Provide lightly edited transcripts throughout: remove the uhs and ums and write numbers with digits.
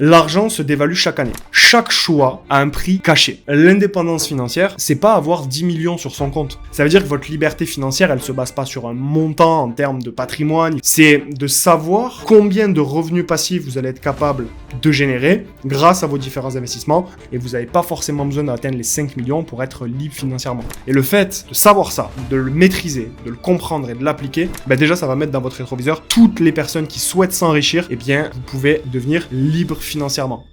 L'argent se dévalue chaque année. Chaque choix a un prix caché. L'indépendance financière, c'est pas avoir 10 millions sur son compte. Ça veut dire que votre liberté financière, elle se base pas sur un montant en termes de patrimoine. C'est de savoir combien de revenus passifs vous allez être capable de générer grâce à vos différents investissements. Et vous n'avez pas forcément besoin d'atteindre les 5 millions pour être libre financièrement. Et le fait de savoir ça, de le maîtriser, de le comprendre et de l'appliquer, déjà ça va mettre dans votre rétroviseur toutes les personnes qui souhaitent s'enrichir. Eh bien, vous pouvez devenir libre financièrement.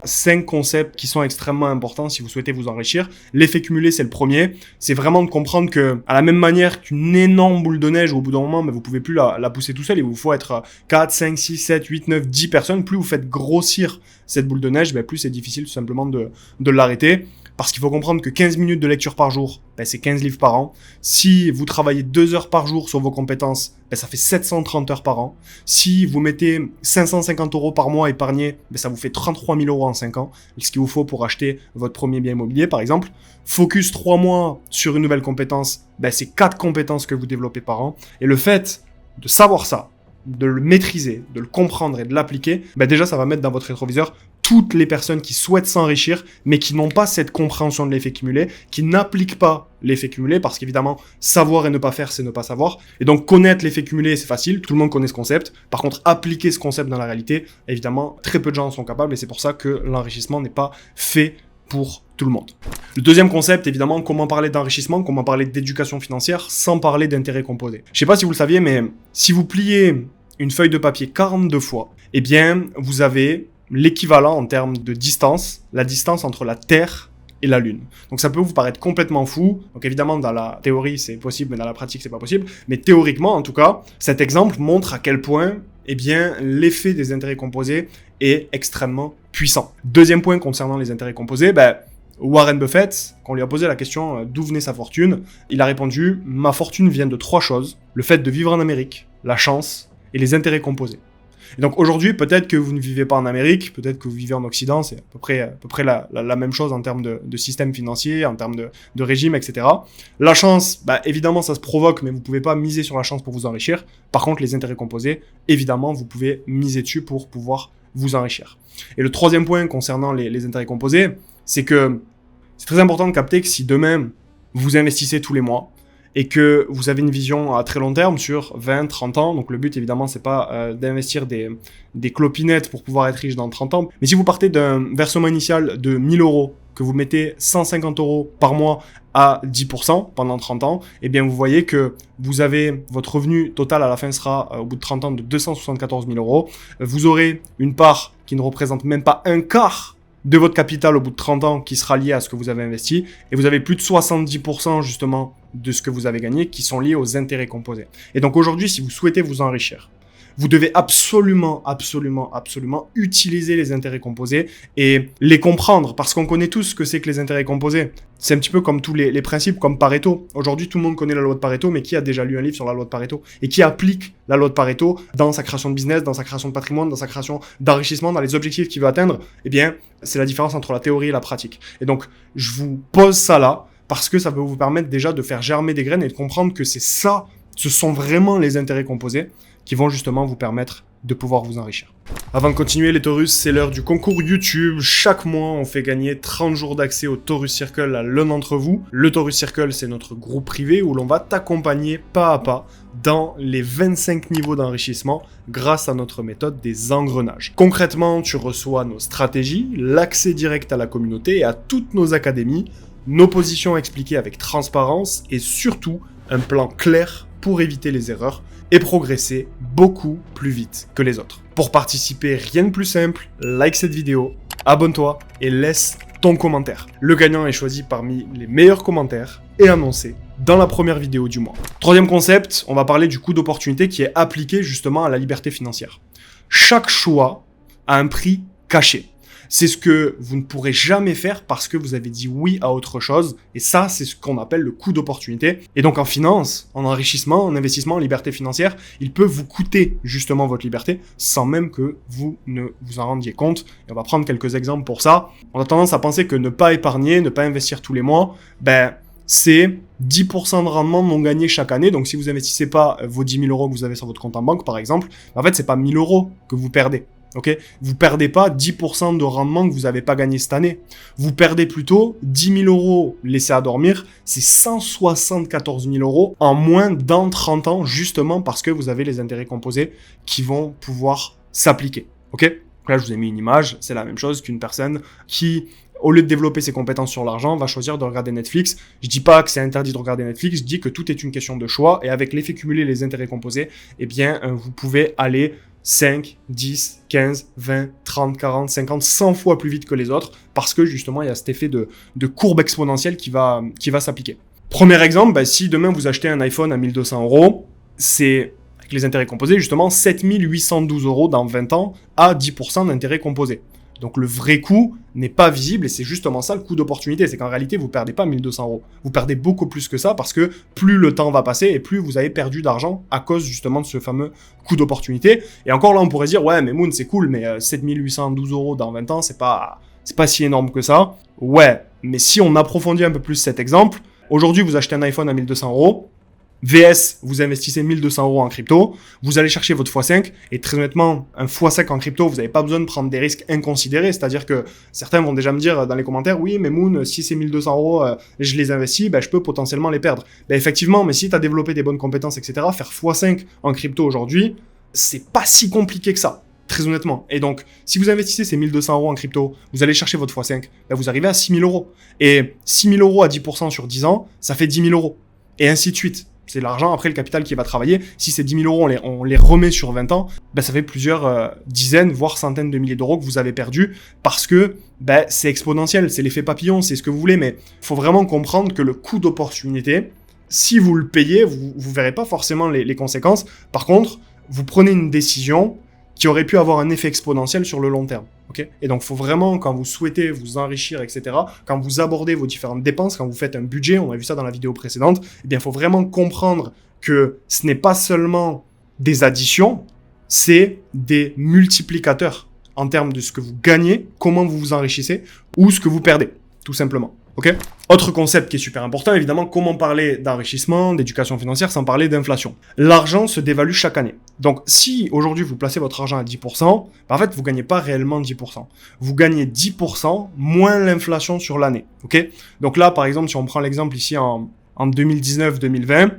5 concepts qui sont extrêmement importants si vous souhaitez vous enrichir. L'effet cumulé, c'est le premier. C'est vraiment de comprendre que, à la même manière qu'une énorme boule de neige, au bout d'un moment, vous pouvez plus la pousser tout seul. Il vous faut être 4, 5, 6, 7, 8, 9, 10 personnes. Plus vous faites grossir cette boule de neige, plus c'est difficile tout simplement de l'arrêter. Parce qu'il faut comprendre que 15 minutes de lecture par jour, c'est 15 livres par an. Si vous travaillez 2 heures par jour sur vos compétences, ça fait 730 heures par an. Si vous mettez 550 € par mois épargnés, ça vous fait 33 000 € en 5 ans. Ce qu'il vous faut pour acheter votre premier bien immobilier, par exemple. Focus 3 mois sur une nouvelle compétence, c'est 4 compétences que vous développez par an. Et le fait de savoir ça, de le maîtriser, de le comprendre et de l'appliquer, déjà ça va mettre dans votre rétroviseur toutes les personnes qui souhaitent s'enrichir, mais qui n'ont pas cette compréhension de l'effet cumulé, qui n'appliquent pas l'effet cumulé, parce qu'évidemment, savoir et ne pas faire, c'est ne pas savoir. Et donc, connaître l'effet cumulé, c'est facile, tout le monde connaît ce concept. Par contre, appliquer ce concept dans la réalité, évidemment, très peu de gens en sont capables, et c'est pour ça que l'enrichissement n'est pas fait pour tout le monde. Le deuxième concept, évidemment, comment parler d'enrichissement, comment parler d'éducation financière, sans parler d'intérêt composé. Je sais pas si vous le saviez, mais si vous pliez une feuille de papier 42 fois, vous avez l'équivalent en termes de distance, la distance entre la Terre et la Lune. Donc ça peut vous paraître complètement fou. Donc évidemment, dans la théorie, c'est possible, mais dans la pratique, c'est pas possible. Mais théoriquement, en tout cas, cet exemple montre à quel point, l'effet des intérêts composés est extrêmement puissant. Deuxième point concernant les intérêts composés, Warren Buffett, quand on lui a posé la question d'où venait sa fortune, il a répondu « Ma fortune vient de 3 choses, le fait de vivre en Amérique, la chance et les intérêts composés ». Et donc aujourd'hui, peut-être que vous ne vivez pas en Amérique, peut-être que vous vivez en Occident, c'est à peu près la même chose en termes de système financier, en termes de régime, etc. La chance, évidemment, ça se provoque, mais vous pouvez pas miser sur la chance pour vous enrichir. Par contre, les intérêts composés, évidemment, vous pouvez miser dessus pour pouvoir vous enrichir. Et le troisième point concernant les intérêts composés, c'est que c'est très important de capter que si demain, vous investissez tous les mois, et que vous avez une vision à très long terme sur 20, 30 ans. Donc le but, évidemment, c'est pas d'investir des clopinettes pour pouvoir être riche dans 30 ans. Mais si vous partez d'un versement initial de 1000 €, que vous mettez 150 € par mois à 10% pendant 30 ans, vous voyez que vous avez votre revenu total à la fin sera, au bout de 30 ans, de 274 000 €. Vous aurez une part qui ne représente même pas un quart de votre capital au bout de 30 ans qui sera lié à ce que vous avez investi, et vous avez plus de 70% justement de ce que vous avez gagné qui sont liés aux intérêts composés. Et donc aujourd'hui, si vous souhaitez vous enrichir, vous devez absolument utiliser les intérêts composés et les comprendre, parce qu'on connaît tous ce que c'est que les intérêts composés. C'est un petit peu comme tous les principes, comme Pareto. Aujourd'hui, tout le monde connaît la loi de Pareto, mais qui a déjà lu un livre sur la loi de Pareto et qui applique la loi de Pareto dans sa création de business, dans sa création de patrimoine, dans sa création d'enrichissement, dans les objectifs qu'il veut atteindre? C'est la différence entre la théorie et la pratique. Et donc, je vous pose ça là, parce que ça peut vous permettre déjà de faire germer des graines et de comprendre que c'est ça, ce sont vraiment les intérêts composés qui vont justement vous permettre de pouvoir vous enrichir. Avant de continuer les Taurus, c'est l'heure du concours YouTube. Chaque mois, on fait gagner 30 jours d'accès au Taurus Circle à l'un d'entre vous. Le Taurus Circle, c'est notre groupe privé où l'on va t'accompagner pas à pas dans les 25 niveaux d'enrichissement grâce à notre méthode des engrenages. Concrètement, tu reçois nos stratégies, l'accès direct à la communauté et à toutes nos académies, nos positions expliquées avec transparence et surtout un plan clair pour éviter les erreurs et progresser beaucoup plus vite que les autres. Pour participer, rien de plus simple, like cette vidéo, abonne-toi et laisse ton commentaire. Le gagnant est choisi parmi les meilleurs commentaires et annoncé dans la première vidéo du mois. Troisième concept, on va parler du coût d'opportunité qui est appliqué justement à la liberté financière. Chaque choix a un prix caché. C'est ce que vous ne pourrez jamais faire parce que vous avez dit oui à autre chose. Et ça, c'est ce qu'on appelle le coût d'opportunité. Et donc en finance, en enrichissement, en investissement, en liberté financière, il peut vous coûter justement votre liberté sans même que vous ne vous en rendiez compte. Et on va prendre quelques exemples pour ça. On a tendance à penser que ne pas épargner, ne pas investir tous les mois, c'est 10% de rendement non gagné chaque année. Donc, si vous investissez pas vos 10 000 euros que vous avez sur votre compte en banque, par exemple, en fait, c'est pas 1 000 euros que vous perdez. Ok, vous perdez pas 10% de rendement que vous n'avez pas gagné cette année. Vous perdez plutôt 10 000 euros laissés à dormir. C'est 174 000 euros en moins dans 30 ans, justement parce que vous avez les intérêts composés qui vont pouvoir s'appliquer. Ok, donc là, je vous ai mis une image. C'est la même chose qu'une personne qui, au lieu de développer ses compétences sur l'argent, va choisir de regarder Netflix. Je dis pas que c'est interdit de regarder Netflix, je dis que tout est une question de choix. Et avec l'effet cumulé, les intérêts composés, eh bien, vous pouvez aller 5, 10, 15, 20, 30, 40, 50, 100 fois plus vite que les autres parce que justement, il y a cet effet de courbe exponentielle qui va s'appliquer. Premier exemple, si demain vous achetez un iPhone à 1 200 euros, c'est, avec les intérêts composés, justement 7 812 euros dans 20 ans à 10% d'intérêts composés. Donc le vrai coût n'est pas visible et c'est justement ça le coût d'opportunité. C'est qu'en réalité, vous perdez pas 1 200 euros. Vous perdez beaucoup plus que ça parce que plus le temps va passer et plus vous avez perdu d'argent à cause justement de ce fameux coût d'opportunité. Et encore là, on pourrait se dire, ouais, mais Moon, c'est cool, mais 7 812 euros dans 20 ans, c'est pas si énorme que ça. Ouais, mais si on approfondit un peu plus cet exemple, aujourd'hui, vous achetez un iPhone à 1 200 euros. VS, vous investissez 1 200 euros en crypto, vous allez chercher votre x5, et très honnêtement, un x5 en crypto, vous n'avez pas besoin de prendre des risques inconsidérés, c'est-à-dire que certains vont déjà me dire dans les commentaires, oui, mais Moon, si c'est 1 200 euros, je les investis, je peux potentiellement les perdre. Effectivement, mais si tu as développé des bonnes compétences, etc., faire x5 en crypto aujourd'hui, c'est pas si compliqué que ça. Très honnêtement. Et donc, si vous investissez ces 1 200 euros en crypto, vous allez chercher votre x5, vous arrivez à 6 000 euros. Et 6 000 euros à 10% sur 10 ans, ça fait 10 000 euros. Et ainsi de suite. C'est l'argent, après le capital qui va travailler. Si ces 10 000 euros, on les remet sur 20 ans, ça fait plusieurs dizaines, voire centaines de milliers d'euros que vous avez perdus parce que c'est exponentiel, c'est l'effet papillon, c'est ce que vous voulez, mais il faut vraiment comprendre que le coût d'opportunité, si vous le payez, vous verrez pas forcément les conséquences. Par contre, vous prenez une décision qui aurait pu avoir un effet exponentiel sur le long terme. Okay, et donc, il faut vraiment, quand vous souhaitez vous enrichir, etc., quand vous abordez vos différentes dépenses, quand vous faites un budget, on a vu ça dans la vidéo précédente, il faut vraiment comprendre que ce n'est pas seulement des additions, c'est des multiplicateurs en termes de ce que vous gagnez, comment vous vous enrichissez, ou ce que vous perdez, tout simplement. Ok. Autre concept qui est super important, évidemment, comment parler d'enrichissement, d'éducation financière sans parler d'inflation. L'argent se dévalue chaque année. Donc, si aujourd'hui vous placez votre argent à 10%, en fait, vous gagnez pas réellement 10%. Vous gagnez 10% moins l'inflation sur l'année. Ok. Donc là, par exemple, si on prend l'exemple ici en 2019-2020,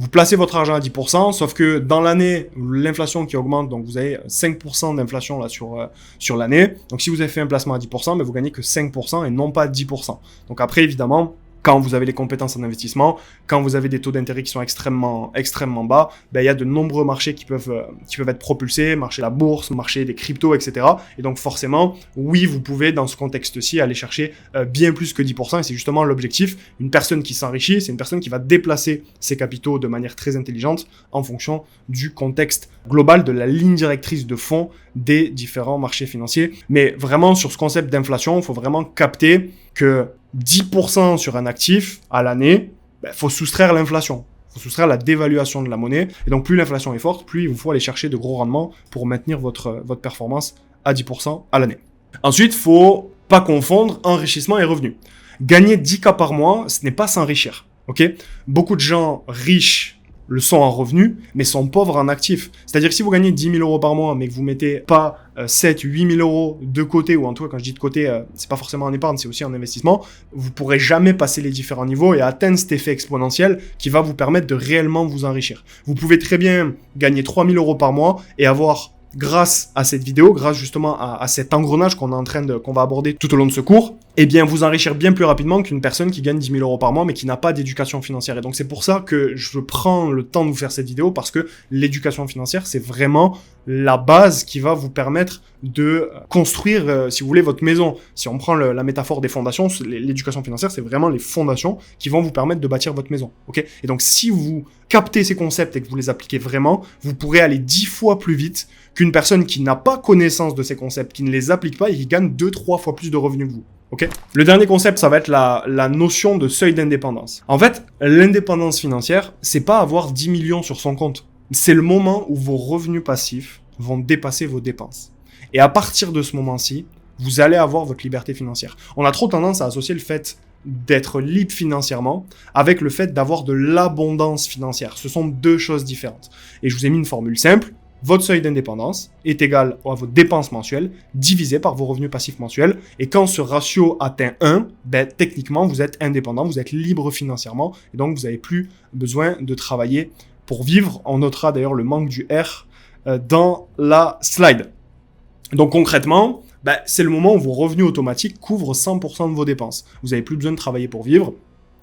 vous placez votre argent à 10%, sauf que dans l'année, l'inflation qui augmente, donc vous avez 5% d'inflation là sur l'année. Donc si vous avez fait un placement à 10%, vous gagnez que 5% et non pas 10%. Donc après, évidemment, quand vous avez les compétences en investissement, quand vous avez des taux d'intérêt qui sont extrêmement bas, il y a de nombreux marchés qui peuvent être propulsés, marché de la bourse, marché des cryptos, etc. Et donc forcément, oui, vous pouvez dans ce contexte-ci aller chercher bien plus que 10%, et c'est justement l'objectif. Une personne qui s'enrichit, c'est une personne qui va déplacer ses capitaux de manière très intelligente en fonction du contexte global, de la ligne directrice de fond des différents marchés financiers. Mais vraiment, sur ce concept d'inflation, il faut vraiment capter que 10% sur un actif à l'année, faut soustraire l'inflation. Faut soustraire la dévaluation de la monnaie. Et donc, plus l'inflation est forte, plus il vous faut aller chercher de gros rendements pour maintenir votre performance à 10% à l'année. Ensuite, faut pas confondre enrichissement et revenu. Gagner 10K par mois, ce n'est pas s'enrichir. Ok ? Beaucoup de gens riches le sont en revenus, mais sont pauvres en actifs. C'est-à-dire que si vous gagnez 10 000 euros par mois, mais que vous mettez pas 7, 8 000 euros de côté, ou en tout cas, quand je dis de côté, c'est pas forcément en épargne, c'est aussi en investissement, vous pourrez jamais passer les différents niveaux et atteindre cet effet exponentiel qui va vous permettre de réellement vous enrichir. Vous pouvez très bien gagner 3 000 euros par mois et avoir, grâce à cette vidéo, grâce justement à cet engrenage qu'on va aborder tout au long de ce cours, vous enrichir bien plus rapidement qu'une personne qui gagne 10 000 euros par mois mais qui n'a pas d'éducation financière. Et donc c'est pour ça que je prends le temps de vous faire cette vidéo, parce que l'éducation financière, c'est vraiment la base qui va vous permettre de construire, si vous voulez, votre maison. Si on prend la métaphore des fondations, l'éducation financière, c'est vraiment les fondations qui vont vous permettre de bâtir votre maison. Ok ? Et donc si vous captez ces concepts et que vous les appliquez vraiment, vous pourrez aller 10 fois plus vite qu'une personne qui n'a pas connaissance de ces concepts, qui ne les applique pas et qui gagne 2-3 fois plus de revenus que vous. Okay. Le dernier concept, ça va être la notion de seuil d'indépendance. En fait, l'indépendance financière, c'est pas avoir 10 millions sur son compte. C'est le moment où vos revenus passifs vont dépasser vos dépenses. Et à partir de ce moment-ci, vous allez avoir votre liberté financière. On a trop tendance à associer le fait d'être libre financièrement avec le fait d'avoir de l'abondance financière. Ce sont deux choses différentes. Et je vous ai mis une formule simple. Votre seuil d'indépendance est égal à vos dépenses mensuelles divisé par vos revenus passifs mensuels. Et quand ce ratio atteint 1, techniquement, vous êtes indépendant, vous êtes libre financièrement. Et donc, vous n'avez plus besoin de travailler pour vivre. On notera d'ailleurs le manque du R dans la slide. Donc, concrètement, c'est le moment où vos revenus automatiques couvrent 100% de vos dépenses. Vous n'avez plus besoin de travailler pour vivre.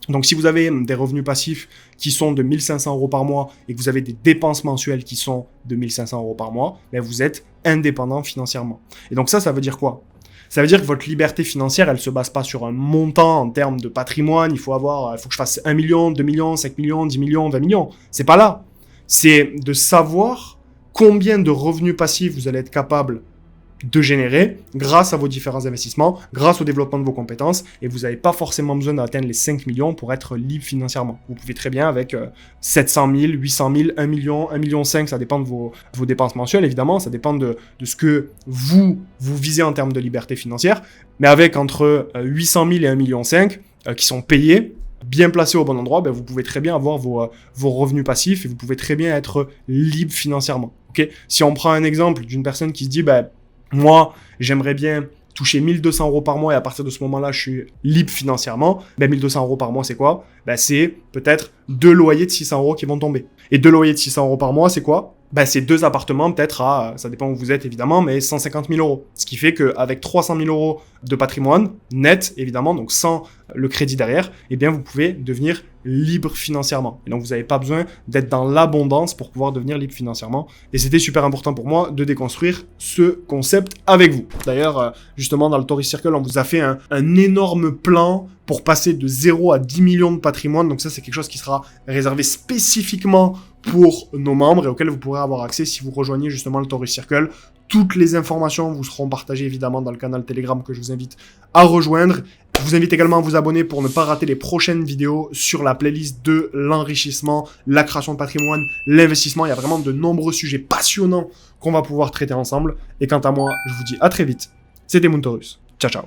Donc, si vous avez des revenus passifs qui sont de 1 500 € par mois et que vous avez des dépenses mensuelles qui sont de 1 500 € par mois, vous êtes indépendant financièrement. Et donc ça veut dire quoi? Ça veut dire que votre liberté financière, elle se base pas sur un montant en termes de patrimoine. Il faut que je fasse 1 million, 2 millions, 5 millions, 10 millions, 20 millions. C'est pas là. C'est de savoir combien de revenus passifs vous allez être capable de générer grâce à vos différents investissements, grâce au développement de vos compétences, et vous n'avez pas forcément besoin d'atteindre les 5 millions pour être libre financièrement. Vous pouvez très bien avec 700 000, 800 000, 1 million, 1,5 million, ça dépend de vos dépenses mensuelles, évidemment, ça dépend de ce que vous visez en termes de liberté financière, mais avec entre 800 000 et 1,5 million qui sont payés, bien placés au bon endroit, vous pouvez très bien avoir vos revenus passifs et vous pouvez très bien être libre financièrement. Okay. Si on prend un exemple d'une personne qui se dit moi, j'aimerais bien toucher 1 200 € par mois et à partir de ce moment-là, je suis libre financièrement. 1 200 € par mois, c'est quoi? C'est peut-être 2 loyers de 600 € qui vont tomber. Et 2 loyers de 600 € par mois, c'est quoi? C'est 2 appartements peut-être ça dépend où vous êtes évidemment, mais 150 000 €. Ce qui fait qu'avec 300 000 € de patrimoine net, évidemment, donc sans le crédit derrière, vous pouvez devenir libre financièrement. Et donc, vous n'avez pas besoin d'être dans l'abondance pour pouvoir devenir libre financièrement. Et c'était super important pour moi de déconstruire ce concept avec vous. D'ailleurs, justement, dans le Tourist Circle, on vous a fait un énorme plan pour passer de 0 à 10 millions de patrimoine. Donc ça, c'est quelque chose qui sera réservé spécifiquement pour nos membres et auquel vous pourrez avoir accès si vous rejoignez justement le Tourist Circle. Toutes les informations vous seront partagées évidemment dans le canal Telegram que je vous invite à rejoindre. Je vous invite également à vous abonner pour ne pas rater les prochaines vidéos sur la playlist de l'enrichissement, la création de patrimoine, l'investissement. Il y a vraiment de nombreux sujets passionnants qu'on va pouvoir traiter ensemble. Et quant à moi, je vous dis à très vite. C'était Moontaurus. Ciao, ciao.